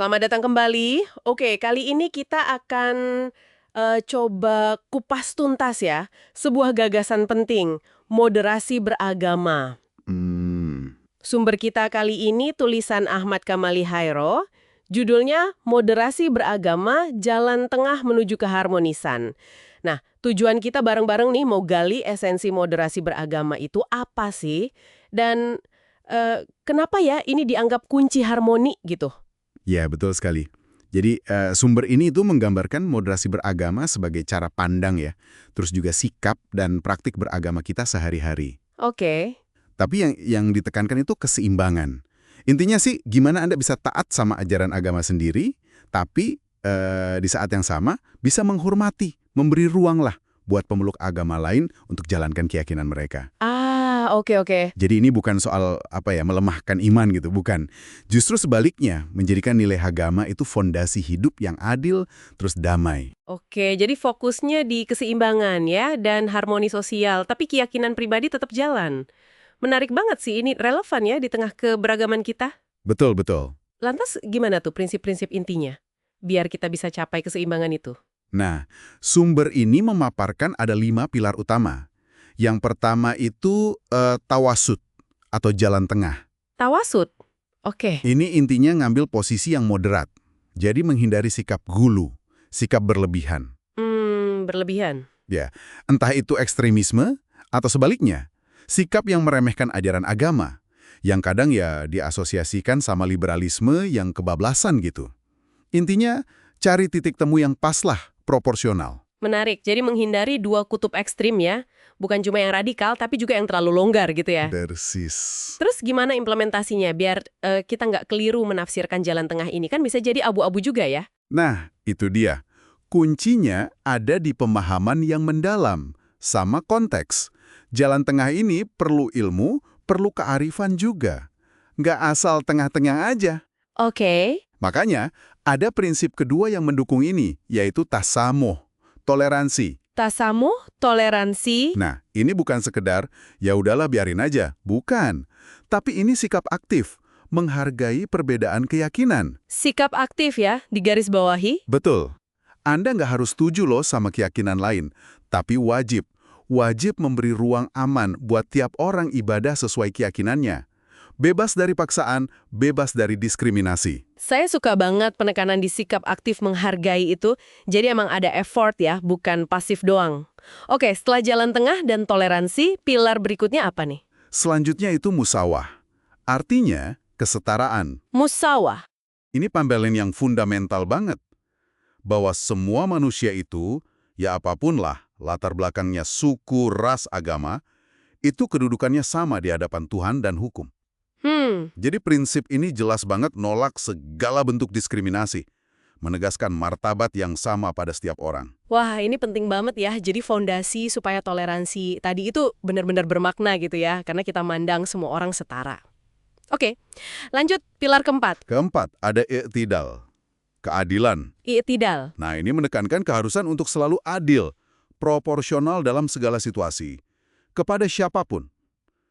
Selamat datang kembali. Oke, kali ini kita akan coba kupas tuntas ya, sebuah gagasan penting, moderasi beragama. Hmm, Sumber kita kali ini tulisan Ahmad Kamali Hairo, judulnya Moderasi Beragama, Jalan Tengah Menuju Keharmonisan. Nah, tujuan kita bareng-bareng nih mau gali esensi moderasi beragama itu apa sih? Dan kenapa ya ini dianggap kunci harmoni gitu? ya betul sekali. Jadi sumber ini itu menggambarkan moderasi beragama sebagai cara pandang ya, terus juga sikap dan praktik beragama kita sehari-hari. Oke. Tapi yang ditekankan itu keseimbangan. Intinya sih gimana Anda bisa taat sama ajaran agama sendiri, tapi di saat yang sama bisa menghormati, memberi ruang lah buat pemeluk agama lain untuk jalankan keyakinan mereka. Oke oke. Jadi ini bukan soal melemahkan iman gitu, bukan. Justru sebaliknya, menjadikan nilai agama itu fondasi hidup yang adil terus damai. Oke, jadi fokusnya di keseimbangan ya dan harmoni sosial, tapi keyakinan pribadi tetap jalan. Menarik banget sih, ini relevan ya di tengah keberagaman kita. Betul, betul. Lantas gimana tuh prinsip-prinsip intinya? Biar kita bisa capai keseimbangan itu. Nah, sumber ini memaparkan ada 5 pilar utama. Yang pertama itu tawasud atau jalan tengah. Tawasud. Oke. Ini intinya ngambil posisi yang moderat. Jadi menghindari sikap gulu, sikap berlebihan. Berlebihan. Ya, entah itu ekstremisme atau sebaliknya, sikap yang meremehkan ajaran agama, yang kadang ya diasosiasikan sama liberalisme yang kebablasan gitu. Intinya, cari titik temu yang pas lah, proporsional. Menarik, jadi menghindari dua kutub ekstrim ya. Bukan cuma yang radikal, tapi juga yang terlalu longgar gitu ya. Persis. Terus gimana implementasinya biar kita nggak keliru menafsirkan jalan tengah ini? Kan bisa jadi abu-abu juga ya. Nah, itu dia. Kuncinya ada di pemahaman yang mendalam, sama konteks. Jalan tengah ini perlu ilmu, perlu kearifan juga. Nggak asal tengah-tengah aja. Oke. Makanya, ada prinsip kedua yang mendukung ini, yaitu tasamuh, toleransi. Tasamuh, toleransi. Nah, ini bukan sekedar, ya udahlah biarin aja. Bukan. Tapi ini sikap aktif, menghargai perbedaan keyakinan. Sikap aktif ya, di garis bawahi. Betul. Anda nggak harus setuju loh sama keyakinan lain, tapi wajib memberi ruang aman buat tiap orang ibadah sesuai keyakinannya. Bebas dari paksaan, bebas dari diskriminasi. Saya suka banget penekanan di sikap aktif menghargai itu. Jadi emang ada effort ya, bukan pasif doang. Oke, setelah jalan tengah dan toleransi, pilar berikutnya apa nih? Selanjutnya itu musawah. Artinya, kesetaraan. Musawah. Ini pembelain yang fundamental banget. Bahwa semua manusia itu, ya apapun lah, latar belakangnya suku, ras, agama, itu kedudukannya sama di hadapan Tuhan dan hukum. Jadi prinsip ini jelas banget nolak segala bentuk diskriminasi, menegaskan martabat yang sama pada setiap orang. Wah, ini penting banget ya. Jadi fondasi supaya toleransi tadi itu benar-benar bermakna gitu ya, karena kita mandang semua orang setara. Oke, lanjut pilar keempat. Keempat, ada i'tidal, keadilan. I'tidal. Nah, ini menekankan keharusan untuk selalu adil, proporsional dalam segala situasi, kepada siapapun,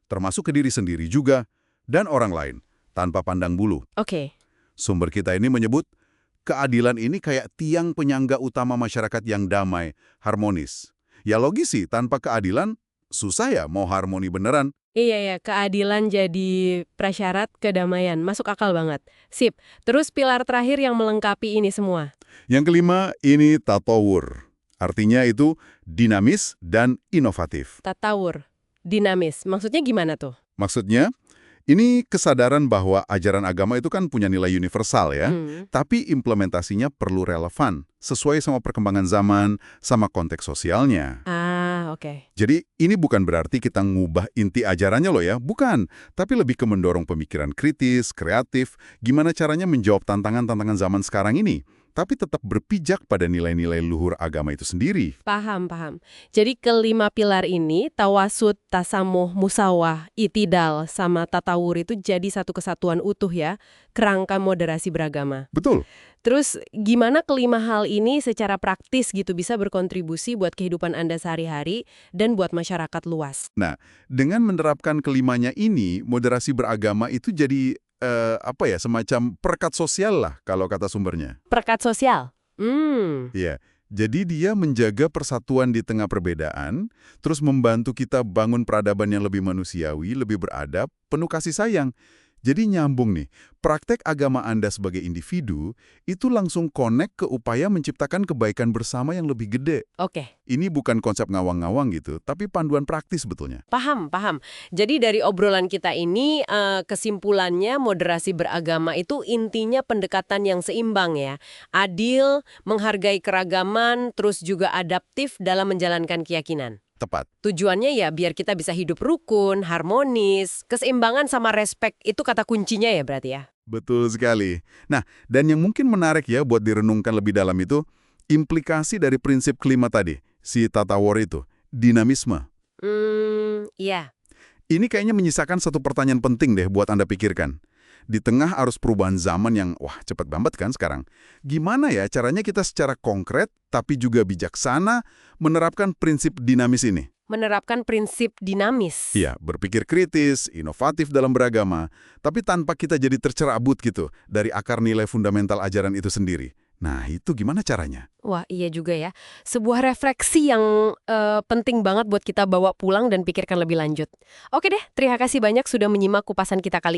termasuk ke diri sendiri juga, dan orang lain, tanpa pandang bulu. Oke. Sumber kita ini menyebut, keadilan ini kayak tiang penyangga utama masyarakat yang damai, harmonis. Ya logis sih, tanpa keadilan, susah ya mau harmoni beneran. Iya ya, keadilan jadi prasyarat kedamaian. Masuk akal banget. Sip. Terus pilar terakhir yang melengkapi ini semua. Yang kelima, ini tatawur. Artinya itu dinamis dan inovatif. Tatawur. Dinamis. Maksudnya gimana tuh? Maksudnya, ini kesadaran bahwa ajaran agama itu kan punya nilai universal ya, tapi implementasinya perlu relevan, sesuai sama perkembangan zaman, sama konteks sosialnya. Oke. Jadi ini bukan berarti kita ngubah inti ajarannya loh ya, bukan. Tapi lebih ke mendorong pemikiran kritis, kreatif, gimana caranya menjawab tantangan-tantangan zaman sekarang ini. Tapi tetap berpijak pada nilai-nilai luhur agama itu sendiri. Paham. Jadi kelima pilar ini, tawasud, tasamuh, musawah, i'tidal, sama tatawur itu jadi satu kesatuan utuh ya, kerangka moderasi beragama. Betul. Terus gimana kelima hal ini secara praktis gitu bisa berkontribusi buat kehidupan Anda sehari-hari dan buat masyarakat luas? Nah, dengan menerapkan kelimanya ini, moderasi beragama itu jadi semacam perekat sosial lah kalau kata sumbernya. Perekat sosial. Iya, jadi dia menjaga persatuan di tengah perbedaan, terus membantu kita bangun peradaban yang lebih manusiawi, lebih beradab, penuh kasih sayang. Jadi nyambung nih, praktek agama Anda sebagai individu itu langsung connect ke upaya menciptakan kebaikan bersama yang lebih gede. Oke. Ini bukan konsep ngawang-ngawang gitu, tapi panduan praktis sebetulnya. Paham. Jadi dari obrolan kita ini, kesimpulannya moderasi beragama itu intinya pendekatan yang seimbang ya. Adil, menghargai keragaman, terus juga adaptif dalam menjalankan keyakinan. Tepat. Tujuannya ya biar kita bisa hidup rukun, harmonis, keseimbangan sama respek itu kata kuncinya ya berarti ya. Betul sekali. Nah, dan yang mungkin menarik ya buat direnungkan lebih dalam itu, implikasi dari prinsip kelima tadi, si tata war itu, dinamisme. Iya. Ini kayaknya menyisakan satu pertanyaan penting deh buat Anda pikirkan. Di tengah arus perubahan zaman yang, cepat banget kan sekarang. Gimana ya caranya kita secara konkret, tapi juga bijaksana, menerapkan prinsip dinamis ini? Menerapkan prinsip dinamis. Iya, berpikir kritis, inovatif dalam beragama, tapi tanpa kita jadi tercerabut gitu dari akar nilai fundamental ajaran itu sendiri. Nah, itu gimana caranya? Wah, iya juga ya. Sebuah refleksi yang penting banget buat kita bawa pulang dan pikirkan lebih lanjut. Oke deh, terima kasih banyak sudah menyimak kupasan kita kali ini.